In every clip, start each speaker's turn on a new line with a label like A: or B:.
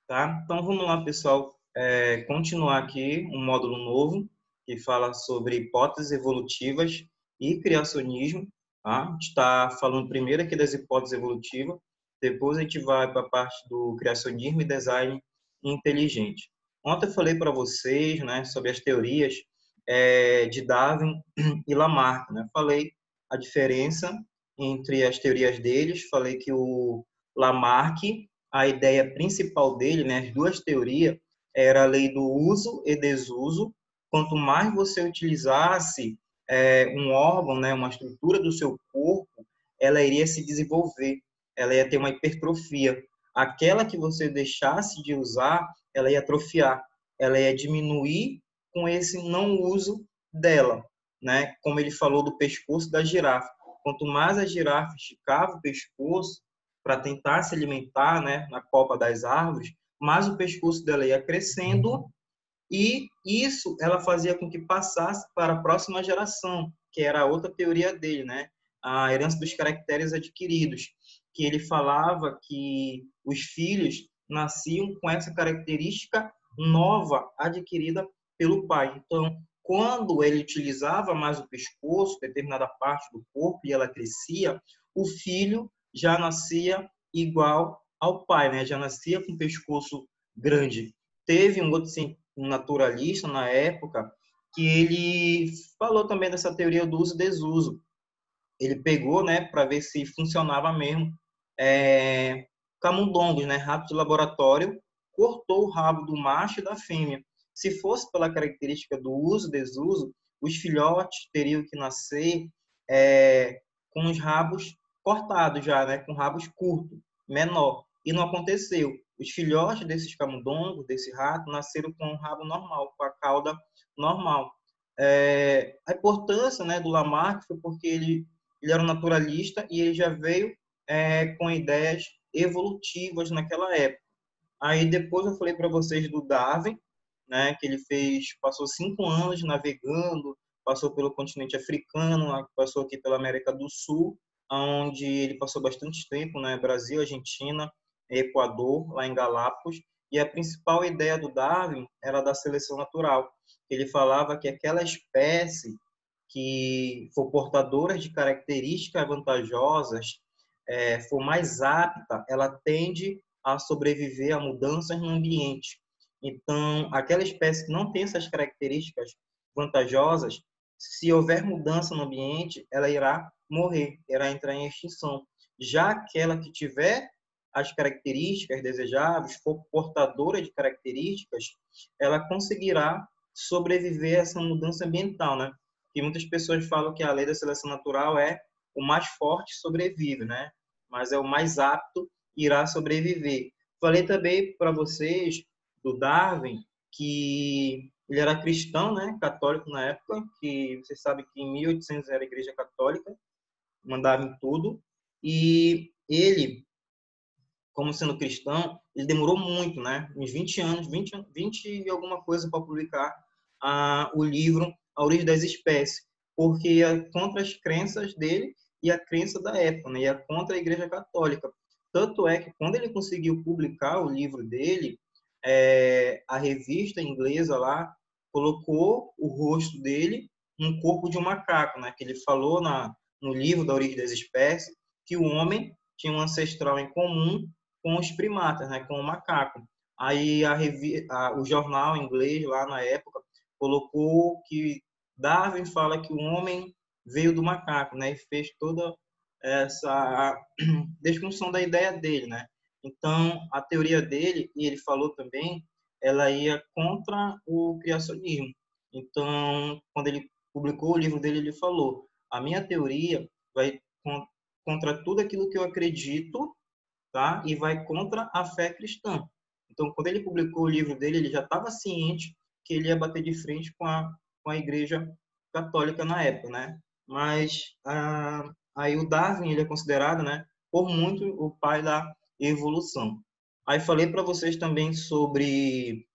A: Tá? Então vamos lá, pessoal, continuar aqui um módulo novo que fala sobre hipóteses evolutivas e criacionismo. Tá? A gente está falando primeiro aqui das hipóteses evolutivas, depois a gente vai para a parte do criacionismo e design inteligente. Ontem eu falei para vocês, né, sobre as teorias de Darwin e Lamarck, né? Falei a diferença entre as teorias deles, falei que o Lamarck, a ideia principal dele, né, as duas teorias, era a lei do uso e desuso. Quanto mais você utilizasse um órgão, né, uma estrutura do seu corpo, ela iria se desenvolver, ela ia ter uma hipertrofia. Aquela que você deixasse de usar, ela ia atrofiar, ela ia diminuir com esse não uso dela, né? Como ele falou do pescoço da girafa. Quanto mais a girafa esticava o pescoço para tentar se alimentar, né, na copa das árvores, mais o pescoço dela ia crescendo e isso ela fazia com que passasse para a próxima geração, que era a outra teoria dele, né? A herança dos caracteres adquiridos, que ele falava que os filhos nasciam com essa característica nova adquirida pelo pai. Então, quando ele utilizava mais o pescoço, determinada parte do corpo, e ela crescia, o filho já nascia igual ao pai, né? Já nascia com o pescoço grande. Teve um outro um naturalista na época que ele falou também dessa teoria do uso e desuso. Ele pegou, né, para ver se funcionava mesmo, camundongos, né, ratos de laboratório, cortou o rabo do macho e da fêmea. Se fosse pela característica do uso e desuso, os filhotes teriam que nascer com os rabos cortados já, né, com rabos curtos, menor. E não aconteceu. Os filhotes desses camundongos, desse rato, nasceram com um rabo normal, com a cauda normal. A importância, né, do Lamarck foi porque ele era um naturalista e ele já veio com ideias evolutivas naquela época. Aí depois eu falei para vocês do Darwin, né, que ele passou 5 anos navegando, passou pelo continente africano, passou aqui pela América do Sul, onde ele passou bastante tempo, né, Brasil, Argentina, Equador, lá em Galápagos, e a principal ideia do Darwin era da seleção natural. Ele falava que aquela espécie que for portadora de características vantajosas, for mais apta, ela tende a sobreviver a mudanças no ambiente. Então, aquela espécie que não tem essas características vantajosas, se houver mudança no ambiente, ela irá morrer, irá entrar em extinção. Já aquela que tiver as características desejáveis, for portadora de características, ela conseguirá sobreviver a essa mudança ambiental, né? Que muitas pessoas falam que a lei da seleção natural é o mais forte sobrevive, né? Mas é o mais apto irá sobreviver. Falei também para vocês do Darwin que ele era cristão, né? Católico na época, que vocês sabem que em 1800 era a Igreja Católica, mandava em tudo. E ele, como sendo cristão, ele demorou muito, né? Uns 20 anos, 20 e alguma coisa para publicar o livro A Origem das Espécies, porque é contra as crenças dele e a crença da época, né? E é contra a Igreja Católica. Tanto é que quando ele conseguiu publicar o livro dele, a revista inglesa lá colocou o rosto dele no corpo de um macaco, né? Que ele falou no livro da Origem das Espécies que o homem tinha um ancestral em comum com os primatas, né? Com o macaco. Aí o jornal inglês lá na época colocou que Darwin fala que o homem veio do macaco, né? E fez toda essa desconstrução da ideia dele, né? Então, a teoria dele, e ele falou também, ela ia contra o criacionismo. Então, quando ele publicou o livro dele, ele falou: a minha teoria vai contra tudo aquilo que eu acredito, tá? E vai contra a fé cristã. Então, quando ele publicou o livro dele, ele já estava ciente que ele ia bater de frente com a Igreja Católica na época, né? Mas aí o Darwin ele é considerado, né, por muito o pai da evolução. Aí falei para vocês também sobre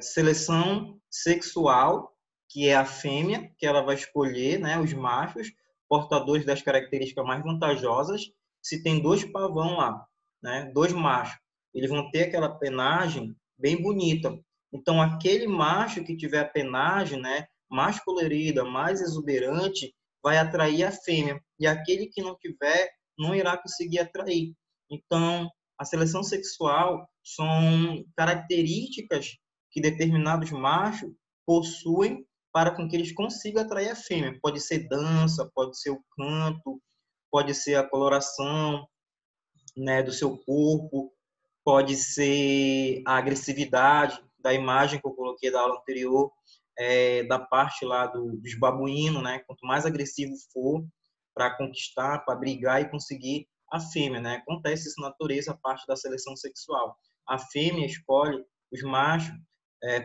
A: seleção sexual, que é a fêmea, que ela vai escolher, né, os machos portadores das características mais vantajosas. Se tem 2 pavão lá, né, dois machos, eles vão ter aquela penagem bem bonita. Então, aquele macho que tiver a penagem, né, mais colorida, mais exuberante, vai atrair a fêmea. E aquele que não tiver, não irá conseguir atrair. Então, a seleção sexual são características que determinados machos possuem para com que eles consigam atrair a fêmea. Pode ser dança, pode ser o canto, pode ser a coloração, né, do seu corpo, pode ser a agressividade da imagem que eu coloquei da aula anterior, da parte lá dos babuínos, né? Quanto mais agressivo for para conquistar, para brigar e conseguir a fêmea, né? Acontece isso na natureza, a parte da seleção sexual. A fêmea escolhe os machos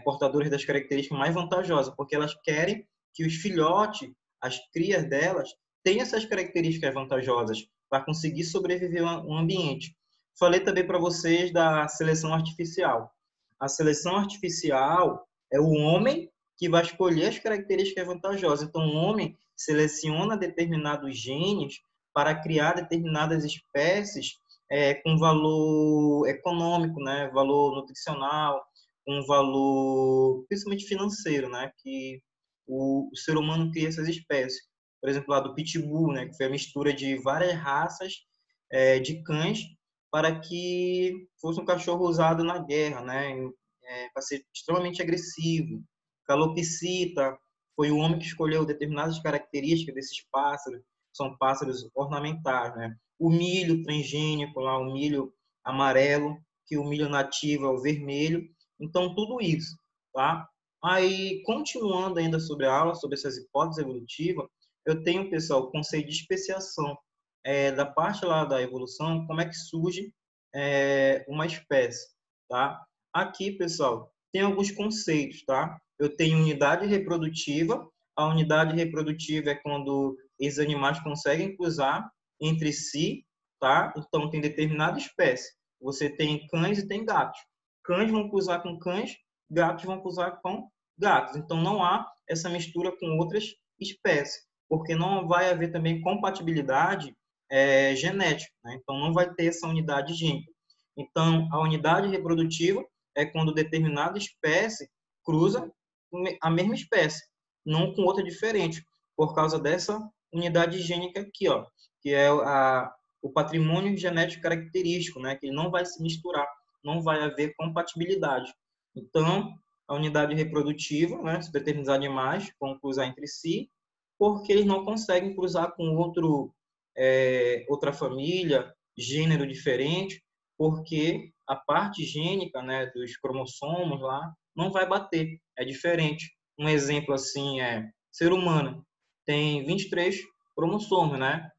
A: portadores das características mais vantajosas, porque elas querem que os filhotes, as crias delas, tenham essas características vantajosas para conseguir sobreviver no ambiente. Falei também para vocês da seleção artificial. A seleção artificial é o homem que vai escolher as características vantajosas. Então, o homem seleciona determinados genes para criar determinadas espécies com valor econômico, né? Valor nutricional, um valor principalmente financeiro, né? Que o ser humano cria essas espécies. Por exemplo, lá do Pitbull, né? Que foi a mistura de várias raças de cães para que fosse um cachorro usado na guerra, né? Para ser extremamente agressivo. Calopsita foi o homem que escolheu determinadas características desses pássaros, são pássaros ornamentais, né? O milho transgênico, lá, o milho amarelo, que o milho nativo é o vermelho. Então, tudo isso, tá? Aí, continuando ainda sobre a aula, sobre essas hipóteses evolutivas, eu tenho, pessoal, o conceito de especiação. Da parte lá da evolução, como é que surge uma espécie, tá? Aqui, pessoal, tem alguns conceitos, tá? Eu tenho unidade reprodutiva. A unidade reprodutiva é quando esses animais conseguem cruzar entre si, tá? Então, tem determinada espécie. Você tem cães e tem gatos. Cães vão cruzar com cães, gatos vão cruzar com gatos. Então, não há essa mistura com outras espécies, porque não vai haver também compatibilidade genética, né? Então, não vai ter essa unidade gênica. Então, a unidade reprodutiva é quando determinada espécie cruza a mesma espécie, não com outra diferente, por causa dessa unidade gênica aqui, ó, que é o patrimônio genético característico, né? Que ele não vai se misturar, não vai haver compatibilidade. Então, a unidade reprodutiva, né? Determinados animais vão cruzar entre si, porque eles não conseguem cruzar com outra família, gênero diferente, porque a parte gênica, né, dos cromossomos lá não vai bater, é diferente. Um exemplo assim ser humano tem 23 cromossomos, né?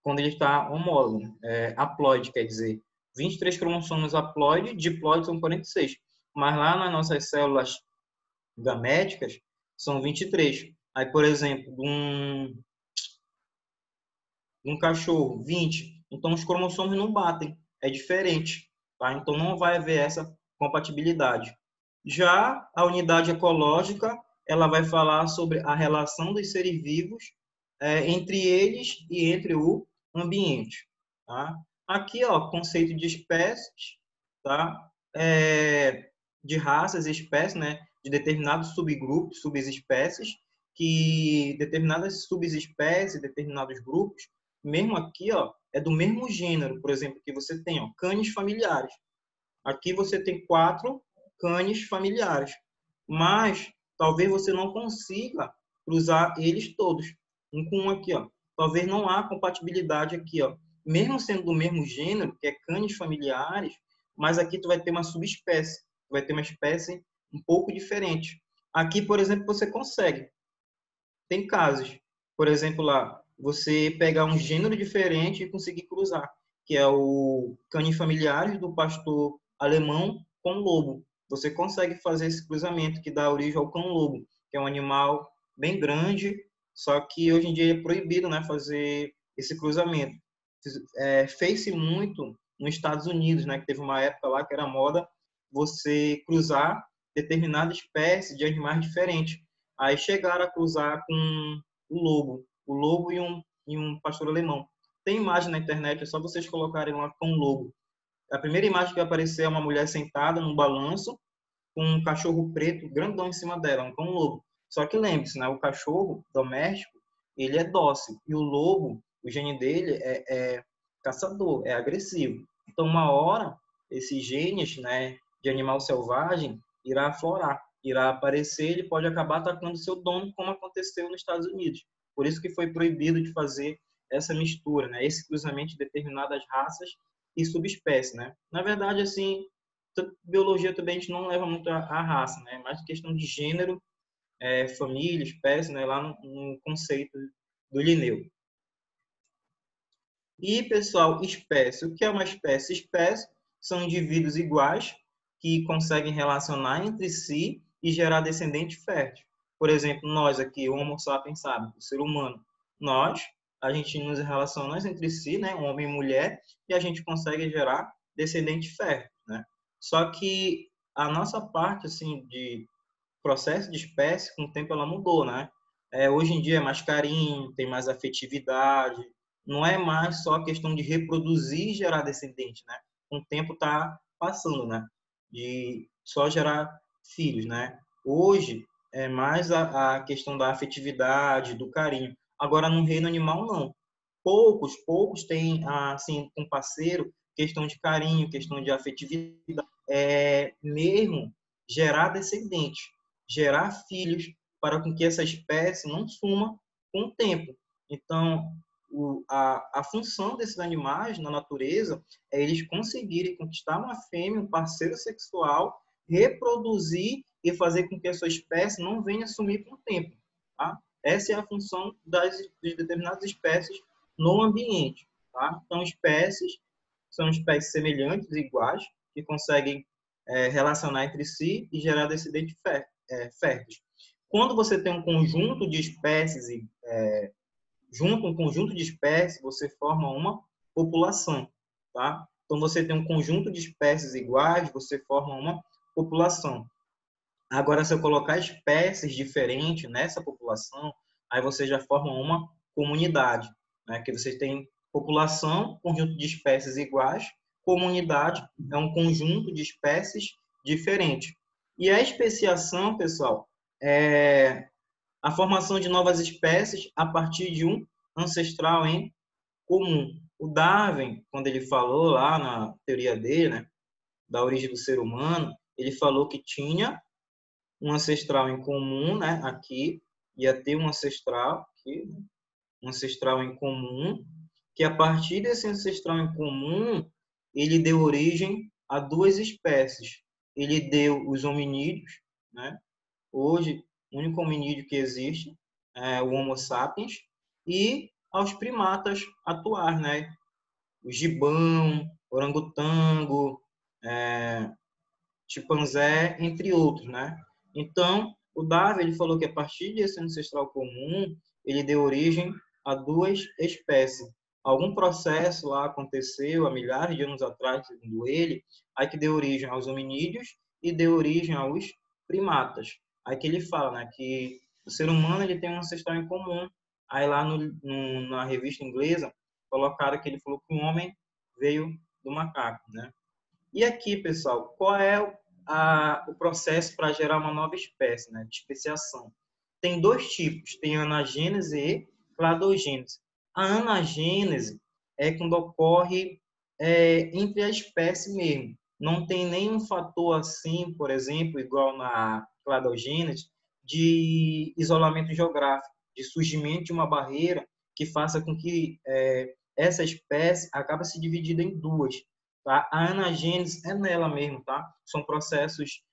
A: Quando ele está homólogo, haploide, quer dizer, 23 cromossomos haploide, diploide são 46. Mas lá nas nossas células gaméticas são 23. Aí, por exemplo, um cachorro, 20. Então, os cromossomos não batem, é diferente, tá? Então, não vai haver essa compatibilidade. Já a unidade ecológica, ela vai falar sobre a relação dos seres vivos entre eles e entre o ambiente, tá? Aqui, ó, conceito de espécies, tá? De raças e espécies, né? De determinados subgrupos, subespécies, que determinadas subespécies, determinados grupos, mesmo aqui, ó, é do mesmo gênero, por exemplo, que você tem, ó, canes familiares. Aqui você tem 4 canes familiares, mas talvez você não consiga cruzar eles todos, um com um aqui, ó. Talvez não há compatibilidade aqui, ó. Mesmo sendo do mesmo gênero, que é canes familiares, mas aqui tu vai ter uma subespécie, tu vai ter uma espécie um pouco diferente. Aqui, por exemplo, você consegue. Tem casos, por exemplo, lá, você pegar um gênero diferente e conseguir cruzar, que é o canis familiares do pastor alemão com lobo. Você consegue fazer esse cruzamento que dá origem ao cão-lobo, que é um animal bem grande, só que hoje em dia é proibido, né, fazer esse cruzamento. Fez-se muito nos Estados Unidos, né, que teve uma época lá que era moda você cruzar determinada espécie de animais diferentes. Aí chegaram a cruzar com o lobo e um pastor alemão. Tem imagem na internet, é só vocês colocarem lá com logo. A primeira imagem que vai aparecer é uma mulher sentada num balanço com um cachorro preto grandão em cima dela, um cão lobo. Só que lembre-se, né, o cachorro doméstico, ele é dócil. E o lobo, o gene dele é caçador, é agressivo. Então, uma hora, esses genes, né, de animal selvagem irá aflorar, irá aparecer, ele pode acabar atacando seu dono, como aconteceu nos Estados Unidos. Por isso que foi proibido de fazer essa mistura, né, esse cruzamento de determinadas raças e subespécies, né? Na verdade, assim, biologia também a gente não leva muito a raça, né? Mais questão de gênero, família, espécie, né? Lá no conceito do Linneu. E, pessoal, espécie. O que é uma espécie? Espécie são indivíduos iguais que conseguem relacionar entre si e gerar descendente fértil. Por exemplo, nós aqui, o Homo sapiens sapiens, o ser humano, a gente nos relaciona entre si, né, homem e mulher, e a gente consegue gerar descendente fértil, né? Só que a nossa parte, assim, de processo de espécie, com o tempo ela mudou, né? Hoje em dia é mais carinho, tem mais afetividade, não é mais só a questão de reproduzir e gerar descendente, né? Com o tempo está passando, né? De só gerar filhos, né? Hoje é mais a questão da afetividade, do carinho. Agora, no reino animal, não. Poucos têm, assim, com parceiro, questão de carinho, questão de afetividade, mesmo gerar descendente, gerar filhos, para com que essa espécie não suma com o tempo. Então, a função desses animais na natureza é eles conseguirem conquistar uma fêmea, um parceiro sexual, reproduzir e fazer com que a sua espécie não venha sumir com o tempo. Tá? Essa é a função de determinadas espécies no ambiente. Tá? Então, espécies são espécies semelhantes, iguais, que conseguem relacionar entre si e gerar descendentes férteis. Quando você tem um conjunto de espécies junto um conjunto de espécies, você forma uma população, tá? Então você tem um conjunto de espécies iguais, você forma uma população. Agora, se eu colocar espécies diferentes nessa população, aí você já forma uma comunidade, né? Que você tem população, conjunto de espécies iguais, comunidade é um conjunto de espécies diferentes. E a especiação, pessoal, é a formação de novas espécies a partir de um ancestral em comum. O Darwin, quando ele falou lá na teoria dele, né, da origem do ser humano, ele falou que tinha um ancestral em comum, né, aqui, ia ter um ancestral aqui, né, um ancestral em comum, que a partir desse ancestral em comum, ele deu origem a duas espécies. Ele deu os hominídeos, né? Hoje, o único hominídeo que existe é o Homo sapiens, e aos primatas atuais, né? O gibão, orangotango, chimpanzé, entre outros, né? Então, o Darwin ele falou que a partir desse ancestral comum, ele deu origem a duas espécies. Algum processo lá aconteceu há milhares de anos atrás, segundo ele, aí que deu origem aos hominídeos e deu origem aos primatas. Aí que ele fala, né, que o ser humano ele tem um ancestral em comum. Aí lá na revista inglesa colocaram que ele falou que o homem veio do macaco, né? E aqui, pessoal, qual é o processo para gerar uma nova espécie, né, de especiação? Tem dois tipos, tem a anagênese e cladogênese. A anagênese é quando ocorre entre a espécie mesmo. Não tem nenhum fator assim, por exemplo, igual na cladogênese, de isolamento geográfico, de surgimento de uma barreira que faça com que essa espécie acabe se dividindo em duas. Tá? A anagênese é nela mesmo, tá? São processos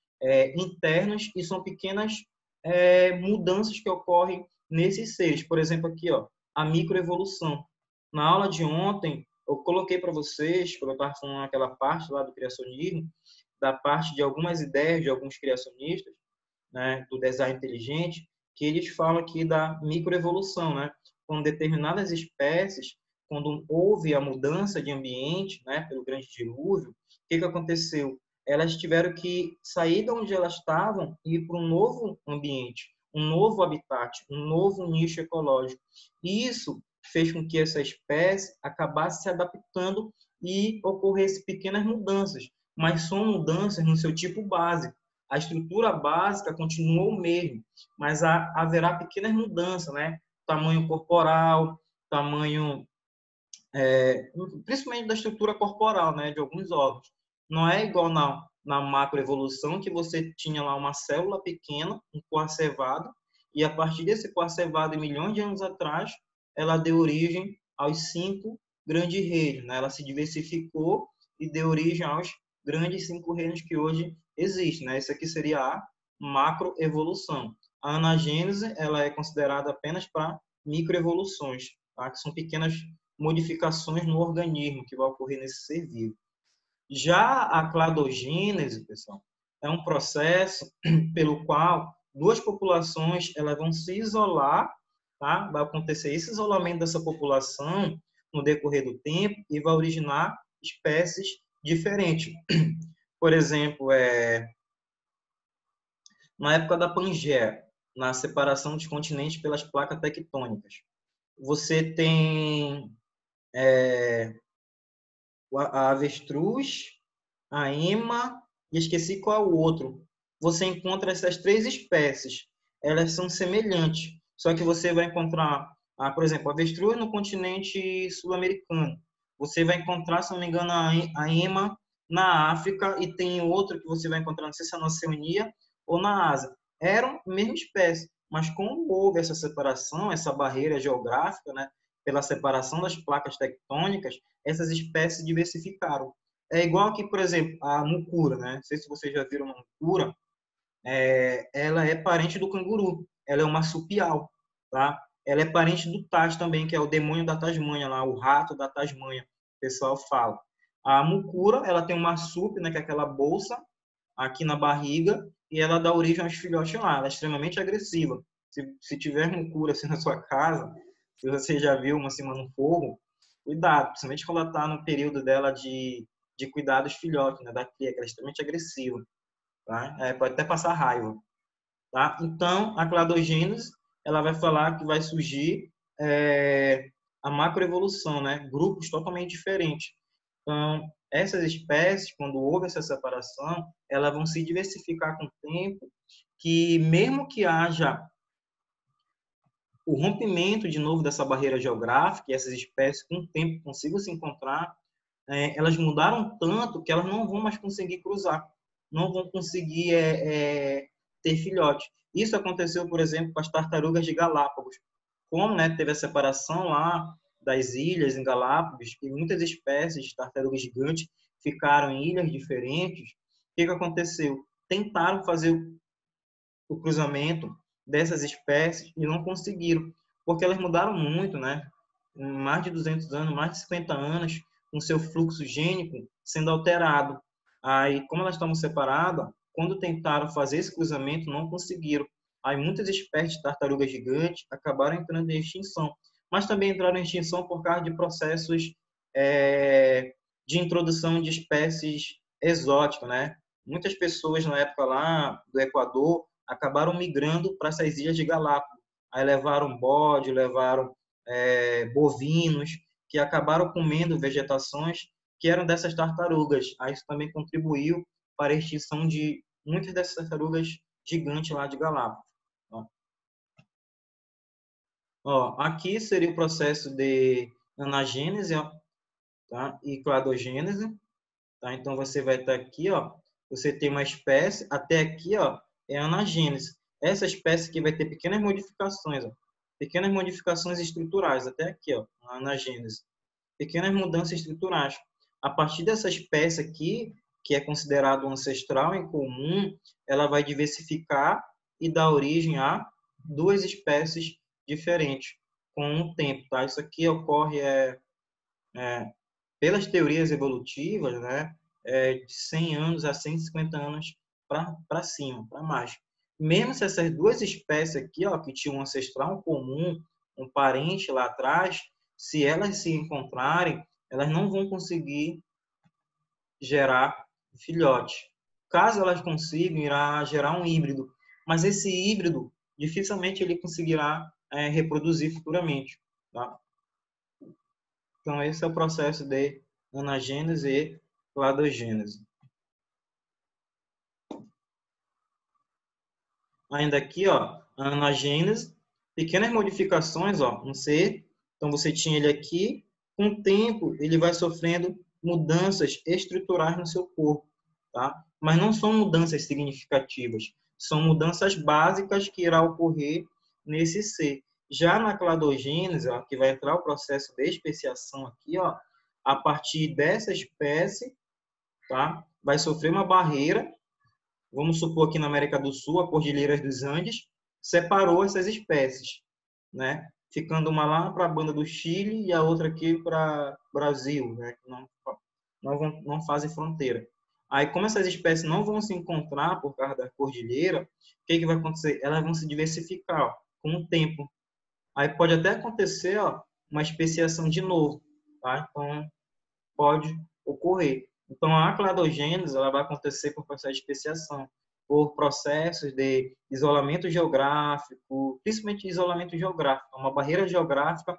A: internos e são pequenas mudanças que ocorrem nesses seres. Por exemplo, aqui, ó, a microevolução. Na aula de ontem, eu coloquei para vocês, quando eu estava falando aquela parte lá do criacionismo, da parte de algumas ideias de alguns criacionistas, né, do design inteligente, que eles falam aqui da microevolução, né? Com determinadas espécies, quando houve a mudança de ambiente, né, pelo grande dilúvio, o que aconteceu? Elas tiveram que sair de onde elas estavam e ir para um novo ambiente, um novo habitat, um novo nicho ecológico. E isso fez com que essa espécie acabasse se adaptando e ocorresse pequenas mudanças, mas são mudanças no seu tipo básico. A estrutura básica continuou o mesmo, mas haverá pequenas mudanças, né? Tamanho corporal, tamanho, principalmente da estrutura corporal, né? De alguns órgãos. Não é igual na macroevolução, que você tinha lá uma célula pequena, um coarcevado, e a partir desse coarcevado, milhões de anos atrás, ela deu origem aos 5 grandes reinos, né? Ela se diversificou e deu origem aos grandes 5 reinos que hoje existem, né? Isso aqui seria a macroevolução. A anagênese, ela é considerada apenas para microevoluções, tá? Que são pequenas modificações no organismo que vai ocorrer nesse ser vivo. Já a cladogênese, pessoal, é um processo pelo qual duas populações elas vão se isolar, tá? Vai acontecer esse isolamento dessa população no decorrer do tempo e vai originar espécies diferentes. Por exemplo, na época da Pangeia, na separação dos continentes pelas placas tectônicas, você tem a avestruz, a ema, e esqueci qual o outro. Você encontra essas 3 espécies. Elas são semelhantes, só que você vai encontrar, por exemplo, a avestruz no continente sul-americano. Você vai encontrar, se não me engano, a ema na África, e tem outro que você vai encontrar, não sei se é na Oceania ou na Ásia. Eram a mesma espécie, mas como houve essa separação, essa barreira geográfica, né, pela separação das placas tectônicas, essas espécies diversificaram. É igual aqui, por exemplo, a mucura, né? Não sei se vocês já viram uma mucura. Ela é parente do canguru. Ela é uma marsupial, tá? Ela é parente do Taz também, que é o demônio da Tasmânia, lá, o rato da Tasmânia, o pessoal fala. A mucura, ela tem uma marsúpio, né, que é aquela bolsa aqui na barriga, e ela dá origem aos filhotes lá. Ela é extremamente agressiva. Se tiver mucura assim na sua casa, se você já viu uma cima no fogo, cuidado, principalmente quando ela está no período dela de cuidar dos filhotes, né, da cria, que ela é extremamente agressiva, tá? Pode até passar raiva, tá? Então, a cladogênese, ela vai falar que vai surgir a macroevolução, né? Grupos totalmente diferentes. Então, essas espécies, quando houve essa separação, elas vão se diversificar com o tempo, que mesmo que haja o rompimento de novo dessa barreira geográfica, e essas espécies com o tempo consigam se encontrar, elas mudaram tanto que elas não vão mais conseguir cruzar, não vão conseguir ter filhote. Isso aconteceu, por exemplo, com as tartarugas de Galápagos. Como, né, teve a separação lá das ilhas em Galápagos, e muitas espécies de tartarugas gigantes ficaram em ilhas diferentes, o que aconteceu? Tentaram fazer o cruzamento dessas espécies e não conseguiram, porque elas mudaram muito, né? Mais de 200 anos, mais de 50 anos, com seu fluxo gênico sendo alterado. Aí, como elas estavam separadas, quando tentaram fazer esse cruzamento, não conseguiram. Aí, muitas espécies de tartarugas gigantes acabaram entrando em extinção, mas também entraram em extinção por causa de processos de introdução de espécies exóticas, né? Muitas pessoas na época lá do Equador acabaram migrando para essas ilhas de Galápagos. Aí levaram bode, levaram bovinos, que acabaram comendo vegetações que eram dessas tartarugas. Aí isso também contribuiu para a extinção de muitas dessas tartarugas gigantes lá de Galápagos. Aqui seria o processo de anagênese, tá? E cladogênese. Tá? Então, você vai estar aqui, você tem uma espécie, até aqui é a anagênese. Essa espécie aqui vai ter pequenas modificações, pequenas modificações estruturais, até aqui, a anagênese. Pequenas mudanças estruturais. A partir dessa espécie aqui, que é considerado ancestral em comum, ela vai diversificar e dar origem a 2 espécies diferentes com o tempo. Tá? Isso aqui ocorre pelas teorias evolutivas, né, de 100 anos a 150 anos para cima, para mais. Mesmo se essas 2 espécies aqui, que tinham um ancestral comum, um parente lá atrás, se elas se encontrarem, elas não vão conseguir gerar filhote. Caso elas consigam, irá gerar um híbrido, mas esse híbrido dificilmente ele conseguirá reproduzir futuramente. Tá? Então, esse é o processo de anagênese e cladogênese. Ainda aqui, ó, a anagênese, pequenas modificações, ó, no C. Então, você tinha ele aqui. Com o tempo, ele vai sofrendo mudanças estruturais no seu corpo, tá? Mas não são mudanças significativas. São mudanças básicas que irá ocorrer nesse C. Já na cladogênese, ó, que vai entrar o processo de especiação aqui, ó, a partir dessa espécie, tá? Vai sofrer uma barreira. Vamos supor aqui na América do Sul, a Cordilheira dos Andes separou essas espécies, né? Ficando uma lá para a banda do Chile e a outra aqui para o Brasil, né? Que não fazem fronteira. Aí, como essas espécies não vão se encontrar por causa da cordilheira, o que vai acontecer? Elas vão se diversificar, ó, com o tempo. Aí pode até acontecer, ó, uma especiação de novo, tá? Então, pode ocorrer. Então, a cladogênese ela vai acontecer por processo de especiação, por processos de isolamento geográfico, principalmente isolamento geográfico. Uma barreira geográfica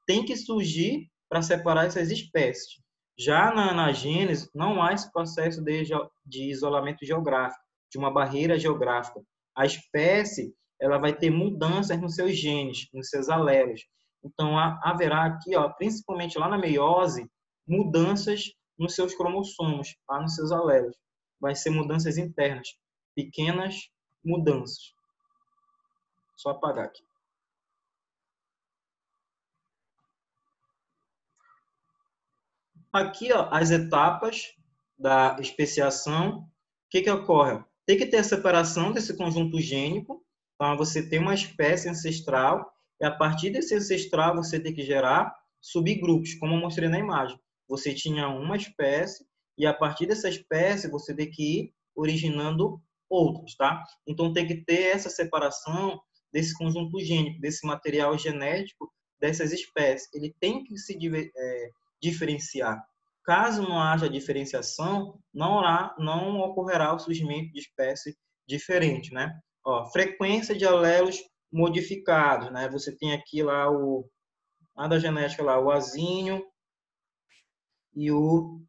A: tem que surgir para separar essas espécies. Já na anagênese, não há esse processo de isolamento geográfico, de uma barreira geográfica. A espécie ela vai ter mudanças nos seus genes, nos seus alelos. Então, haverá aqui, ó, principalmente lá na meiose, mudanças nos seus cromossomos, tá? Nos seus alelos. Vai ser mudanças internas, pequenas mudanças. Só apagar aqui. Aqui, ó, as etapas da especiação. O que ocorre? Tem que ter a separação desse conjunto gênico. Então, você tem uma espécie ancestral e, a partir desse ancestral, você tem que gerar subgrupos, como eu mostrei na imagem. Você tinha uma espécie e, a partir dessa espécie, você tem que ir originando outros, tá? Então, tem que ter essa separação desse conjunto gênico, desse material genético dessas espécies. Ele tem que se diferenciar. Caso não haja diferenciação, não ocorrerá o surgimento de espécie diferente, né? Ó, frequência de alelos modificados, né? Você tem aqui lá a da genética lá, o azinho e o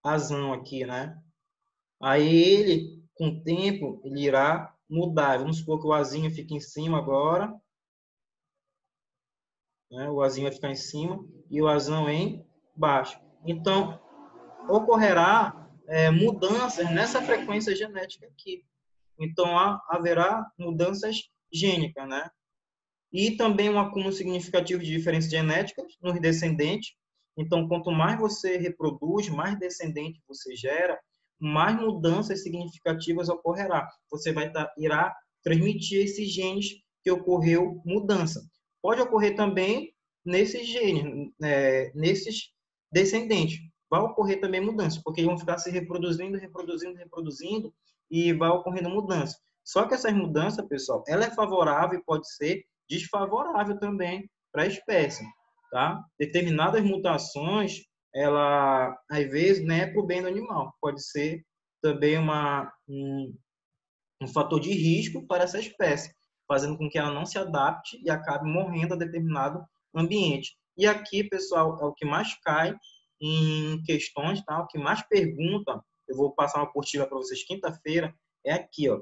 A: azão aqui, né? Aí ele, com o tempo, ele irá mudar. Vamos supor que o azinho fique em cima agora, né? O azinho vai ficar em cima e o azão em baixo. Então, ocorrerá mudanças nessa frequência genética aqui. Então, haverá mudanças gênicas, né? E também um acúmulo significativo de diferenças genéticas nos descendentes. Então, quanto mais você reproduz, mais descendente você gera, mais mudanças significativas ocorrerá. Você irá transmitir esses genes que ocorreu mudança. Pode ocorrer também nesses genes, nesses descendentes. Vai ocorrer também mudança, porque eles vão ficar se reproduzindo, reproduzindo, e vai ocorrendo mudança. Só que essas mudanças, pessoal, ela é favorável e pode ser desfavorável também para a espécie, tá? Determinadas mutações, ela às vezes não é para o bem do animal, pode ser também um fator de risco para essa espécie, fazendo com que ela não se adapte e acabe morrendo a determinado ambiente. E aqui, pessoal, é o que mais cai em questões, tá? O que mais pergunta, eu vou passar uma apostila para vocês quinta-feira, é aqui, ó.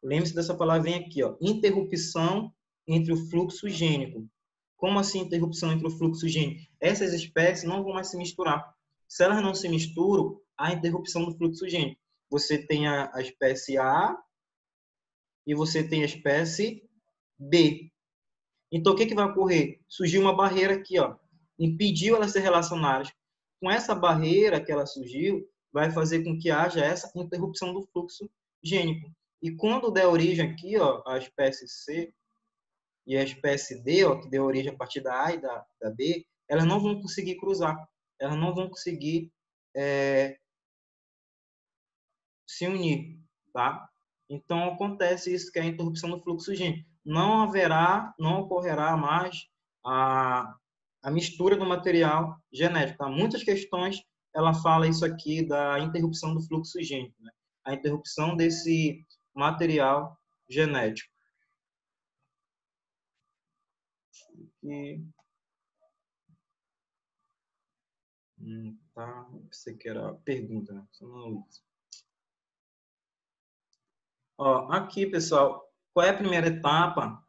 A: Lembre-se dessa palavrinha aqui, ó, interrupção entre o fluxo gênico. Como assim interrupção entre o fluxo gênico? Essas espécies não vão mais se misturar. Se elas não se misturam, há interrupção do fluxo gênico. Você tem a espécie A e você tem a espécie B. Então, o que vai ocorrer? Surgiu uma barreira aqui, ó, impediu elas de se relacionarem. Com essa barreira que ela surgiu, vai fazer com que haja essa interrupção do fluxo gênico. E quando der origem aqui, ó, a espécie C e a espécie D, ó, que deu origem a partir da A e da B, elas não vão conseguir cruzar. Elas não vão conseguir se unir, tá? Então, acontece isso, que é a interrupção do fluxo gênico. Não ocorrerá mais a mistura do material genético. Tá? Muitas questões, ela fala isso aqui da interrupção do fluxo gênico, né? A interrupção desse material genético. E Tá, pensei que era pergunta, né? Ó, aqui, pessoal, qual é a primeira etapa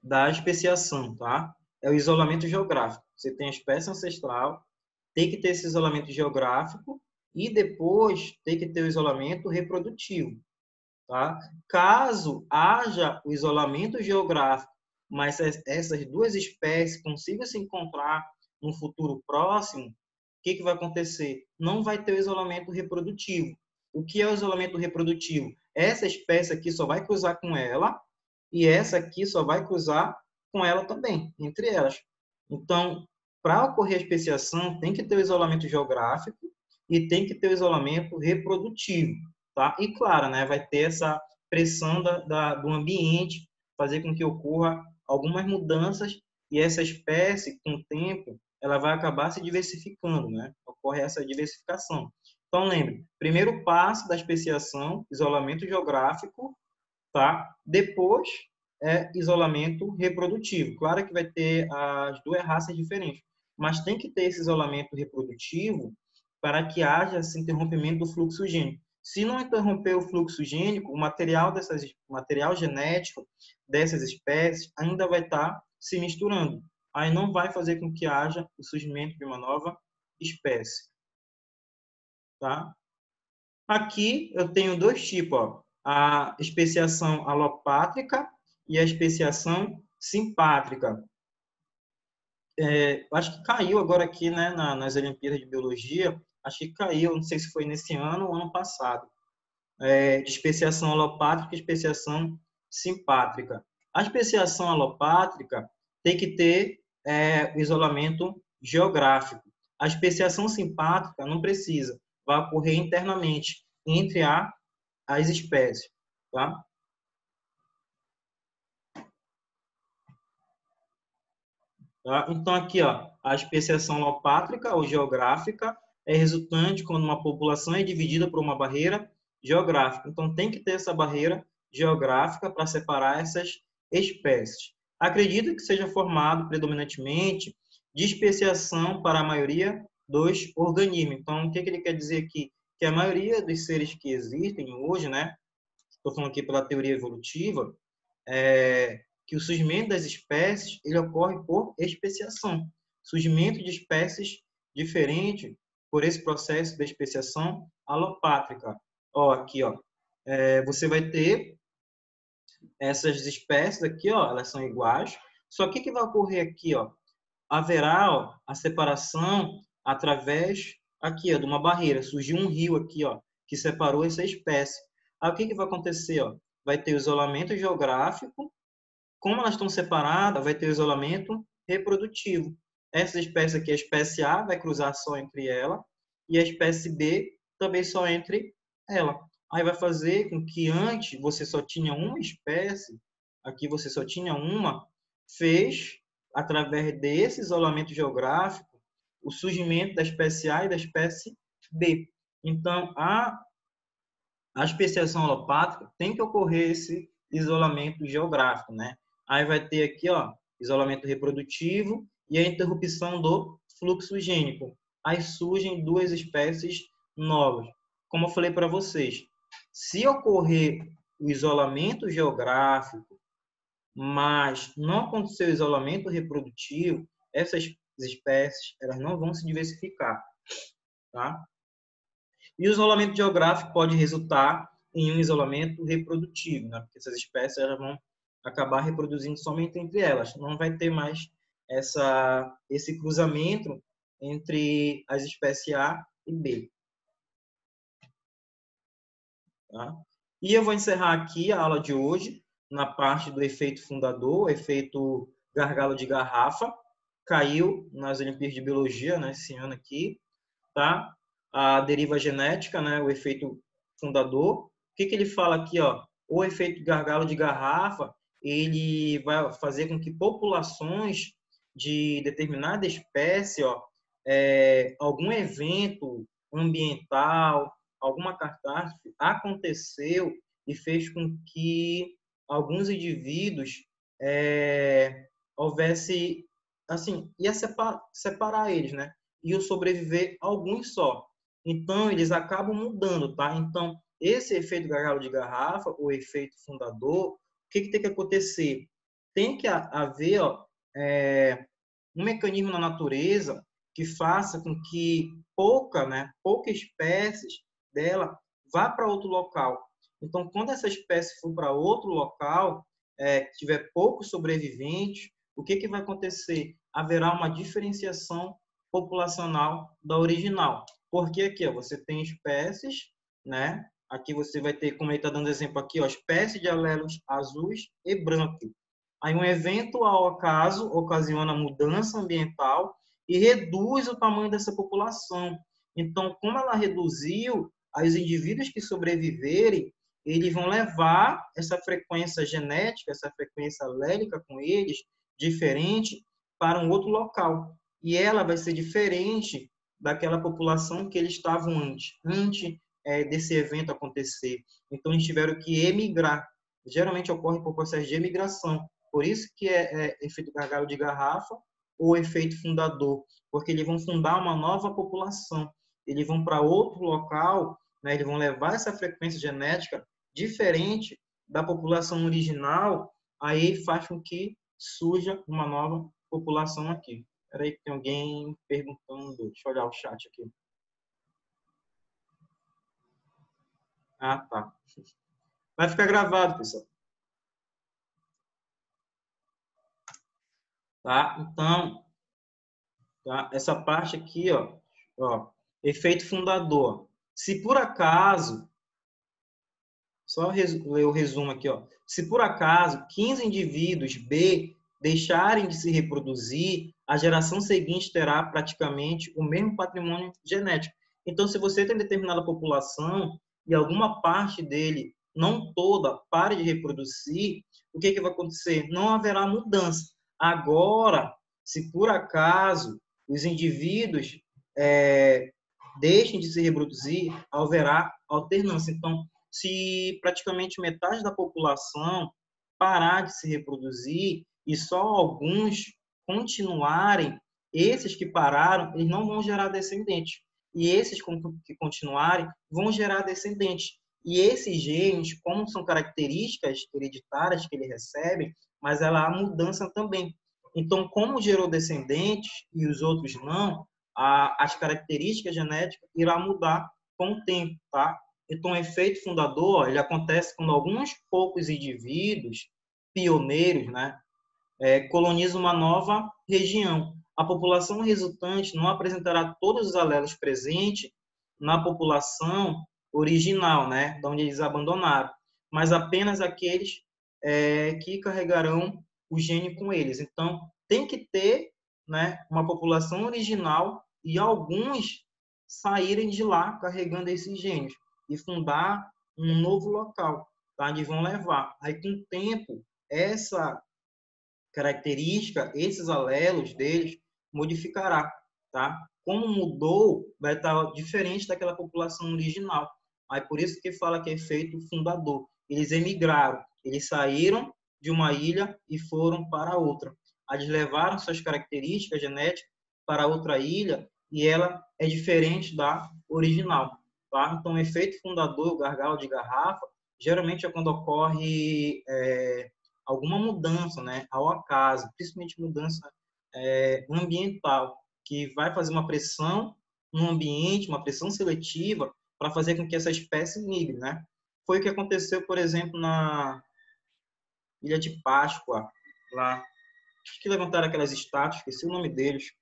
A: da especiação, tá? É o isolamento geográfico. Você tem a espécie ancestral, tem que ter esse isolamento geográfico e depois tem que ter o isolamento reprodutivo, tá? Caso haja o isolamento geográfico, mas essas duas espécies consigam se encontrar no futuro próximo, o que vai acontecer? Não vai ter o isolamento reprodutivo. O que é o isolamento reprodutivo? Essa espécie aqui só vai cruzar com ela e essa aqui só vai cruzar com ela também, entre elas. Então, para ocorrer a especiação, tem que ter o isolamento geográfico e tem que ter o isolamento reprodutivo, tá? E claro, né, vai ter essa pressão do ambiente, fazer com que ocorra algumas mudanças e essa espécie, com o tempo, ela vai acabar se diversificando, né? Ocorre essa diversificação. Então, lembre, primeiro passo da especiação, isolamento geográfico, tá? Depois isolamento reprodutivo. Claro que vai ter as duas raças diferentes, mas tem que ter esse isolamento reprodutivo para que haja esse interrompimento do fluxo gênico. Se não interromper o fluxo gênico, o material genético dessas espécies ainda vai estar se misturando. Aí não vai fazer com que haja o surgimento de uma nova espécie. Tá? Aqui eu tenho dois tipos, ó, a especiação alopátrica e a especiação simpátrica. Acho que caiu agora aqui, né, nas Olimpíadas de Biologia, acho que caiu, não sei se foi nesse ano ou ano passado, de especiação alopátrica e especiação simpátrica. A especiação alopátrica tem que ter o isolamento geográfico. A especiação simpátrica não precisa, vai ocorrer internamente entre as espécies, tá? Tá? Então, aqui, ó, a especiação alopátrica ou geográfica é resultante quando uma população é dividida por uma barreira geográfica. Então, tem que ter essa barreira geográfica para separar essas espécies. Acredito que seja formado predominantemente de especiação para a maioria dos organismos. Então, o que ele quer dizer aqui? Que a maioria dos seres que existem hoje, né? Estou falando aqui pela teoria evolutiva, que o surgimento das espécies ele ocorre por especiação. Surgimento de espécies diferentes por esse processo de especiação alopátrica. Ó, aqui, ó, você vai ter essas espécies aqui, ó, elas são iguais. Só que o que vai ocorrer aqui, ó? Haverá, ó, a separação através aqui, ó, de uma barreira. Surgiu um rio aqui, ó, que separou essa espécie. Aí o que vai acontecer, ó? Vai ter o isolamento geográfico. Como elas estão separadas, vai ter o isolamento reprodutivo. Essa espécie aqui, a espécie A, vai cruzar só entre ela, e a espécie B também só entre ela. Aí vai fazer com que antes você só tinha uma espécie, aqui você só tinha uma, fez, através desse isolamento geográfico, o surgimento da espécie A e da espécie B. Então, a especiação alopátrica tem que ocorrer esse isolamento geográfico, né? Aí vai ter aqui, ó, isolamento reprodutivo e a interrupção do fluxo gênico. Aí surgem duas espécies novas. Como eu falei para vocês, se ocorrer o isolamento geográfico, mas não acontecer o isolamento reprodutivo, essas espécies elas não vão se diversificar, tá? E o isolamento geográfico pode resultar em um isolamento reprodutivo, né? Porque essas espécies elas vão acabar reproduzindo somente entre elas. Não vai ter mais esse cruzamento entre as espécies A e B. Tá? E eu vou encerrar aqui a aula de hoje na parte do efeito fundador, o efeito gargalo de garrafa. Caiu nas Olimpíadas de Biologia, né, esse ano aqui. Tá? A deriva genética, né, o efeito fundador. O que ele fala aqui? Ó? O efeito gargalo de garrafa ele vai fazer com que populações de determinada espécie, ó, algum evento ambiental, alguma catástrofe aconteceu e fez com que alguns indivíduos houvesse, assim, ia separar eles, né? e o sobreviver alguns só. Então, eles acabam mudando, tá? Então, esse efeito gargalo de garrafa, o efeito fundador, o que tem que acontecer? Tem que haver um mecanismo na natureza que faça com que pouca espécies dela vá para outro local. Então, quando essa espécie for para outro local, tiver poucos sobreviventes, o que vai acontecer? Haverá uma diferenciação populacional da original. Porque aqui você tem espécies, né? Aqui você vai ter, como ele está dando exemplo aqui, espécies de alelos azuis e brancos. Aí um eventual acaso ocasiona mudança ambiental e reduz o tamanho dessa população. Então, como ela reduziu, aí os indivíduos que sobreviverem, eles vão levar essa frequência genética, essa frequência alélica com eles, diferente, para um outro local. E ela vai ser diferente daquela população que eles estavam antes desse evento acontecer. Então, eles tiveram que emigrar. Geralmente ocorre por processo de emigração. Por isso que é efeito gargalo de garrafa ou efeito fundador, porque eles vão fundar uma nova população. Eles vão para outro local, né, eles vão levar essa frequência genética diferente da população original, aí faz com que surja uma nova população aqui. Espera aí que tem alguém perguntando. Deixa eu olhar o chat aqui. Ah, tá. Vai ficar gravado, pessoal. Tá? Então, tá? Essa parte aqui, efeito fundador. Se por acaso, só ler o resumo aqui, se por acaso 15 indivíduos B deixarem de se reproduzir, a geração seguinte terá praticamente o mesmo patrimônio genético. Então, se você tem determinada população e alguma parte dele, não toda, pare de reproduzir, o que vai acontecer? Não haverá mudança. Agora, se por acaso os indivíduos deixem de se reproduzir, haverá alternância. Então, se praticamente metade da população parar de se reproduzir e só alguns continuarem, esses que pararam, eles não vão gerar descendentes. E esses que continuarem vão gerar descendentes. E esses genes, como são características hereditárias que ele recebe, mas ela há mudança também. Então, como gerou descendentes e os outros não, as características genéticas irá mudar com o tempo, tá? Então, o efeito fundador, ele acontece quando alguns poucos indivíduos pioneiros, né, colonizam uma nova região. A população resultante não apresentará todos os alelos presentes na população original, né, de onde eles abandonaram, mas apenas aqueles que carregarão o gene com eles. Então, tem que ter, né, uma população original e alguns saírem de lá carregando esses genes e fundar um novo local, tá? Eles vão levar. Aí, com o tempo, essa característica, esses alelos deles, modificará, tá? Como mudou, vai estar diferente daquela população original. Aí, por isso que fala que é efeito fundador. Eles emigraram, eles saíram de uma ilha e foram para outra. Eles levaram suas características genéticas para outra ilha e ela é diferente da original. Tá? Então, o efeito fundador, o gargalo de garrafa, geralmente é quando ocorre alguma mudança, né, ao acaso, principalmente mudança ambiental, que vai fazer uma pressão no ambiente, uma pressão seletiva, para fazer com que essa espécie migre, né? Foi o que aconteceu, por exemplo, na Ilha de Páscoa, lá, acho que levantaram aquelas estátuas, esqueci o nome deles.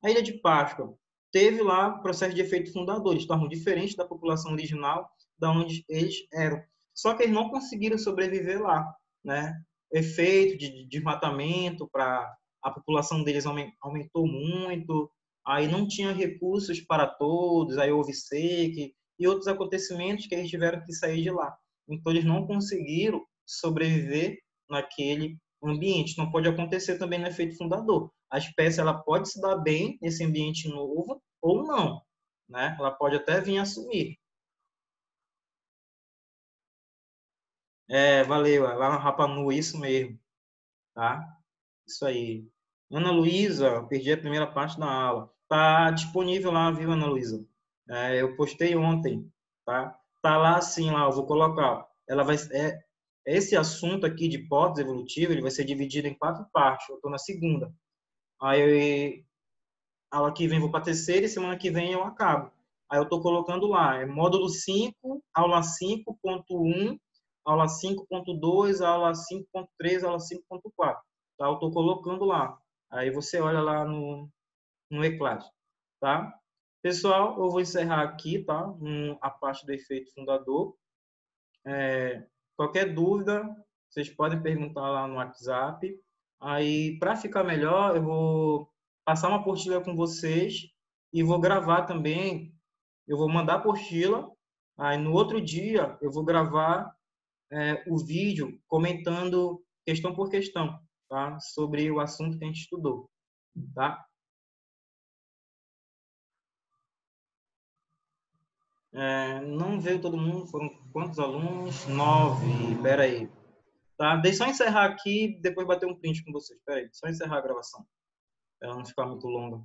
A: A Ilha de Páscoa teve lá o processo de efeito fundador, eles estavam diferentes da população original, da onde eles eram. Só que eles não conseguiram sobreviver lá, né? Efeito de desmatamento, para a população deles aumentou muito, aí não tinha recursos para todos, aí houve seca e outros acontecimentos que eles tiveram que sair de lá. Então eles não conseguiram sobreviver naquele ambiente. Não pode acontecer também no efeito fundador. A espécie ela pode se dar bem nesse ambiente novo ou não, né? Ela pode até vir a sumir. Valeu, lá no Rapa Nui, isso mesmo, tá? Isso aí. Ana Luísa, perdi a primeira parte da aula. Tá disponível lá, viu, Ana Luísa? Eu postei ontem, tá? Tá lá assim, lá, eu vou colocar. Ela vai, esse assunto aqui de hipótese evolutiva, ele vai ser dividido em 4 partes. Eu estou na segunda. Aí, aula que vem vou para a terceira e semana que vem eu acabo. Aí eu estou colocando lá, módulo 5, aula 5.1, aula 5.2, aula 5.3, aula 5.4. Tá? Eu estou colocando lá. Aí você olha lá no Eclate, tá? Pessoal, eu vou encerrar aqui, tá? A parte do efeito fundador. Qualquer dúvida, vocês podem perguntar lá no WhatsApp. Aí, para ficar melhor, eu vou passar uma apostila com vocês e vou gravar também. Eu vou mandar a apostila. Aí, no outro dia, eu vou gravar o vídeo comentando questão por questão, tá? Sobre o assunto que a gente estudou, tá? Não veio todo mundo, foram quantos alunos? 9, espera aí. Tá? Deixa eu só encerrar aqui e depois bater um print com vocês. Espera aí, só encerrar a gravação, para ela não ficar muito longa.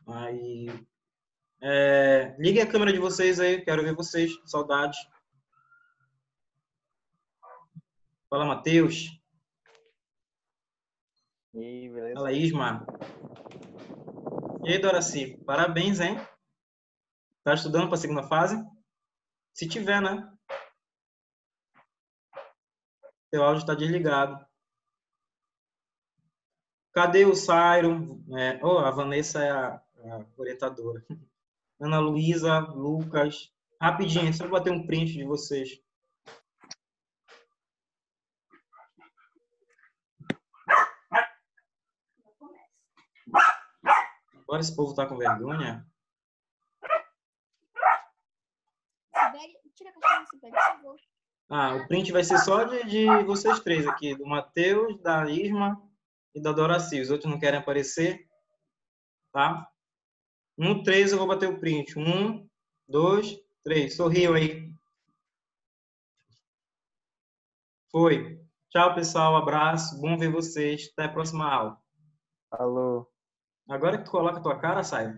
A: Aí, ligue a câmera de vocês aí, quero ver vocês, saudade. Fala, Matheus.
B: E aí, beleza?
A: Fala, Ismar. E aí, Doraci, parabéns, hein? Tá estudando para a segunda fase? Se tiver, né? Seu áudio está desligado. Cadê o Sairo? A Vanessa é a orientadora. Ana Luísa, Lucas. Rapidinho, só bater um print de vocês. Agora esse povo tá com vergonha.
C: Tira a caixinha, Sibeli, por favor.
A: O print vai ser só de vocês três aqui, do Matheus, da Isma e da Doraci. Os outros não querem aparecer, tá? No 3 eu vou bater o print. 1, 2, 3. Sorriu aí. Foi. Tchau, pessoal. Abraço. Bom ver vocês. Até a próxima aula.
B: Alô.
A: Agora que tu coloca a tua cara, sai.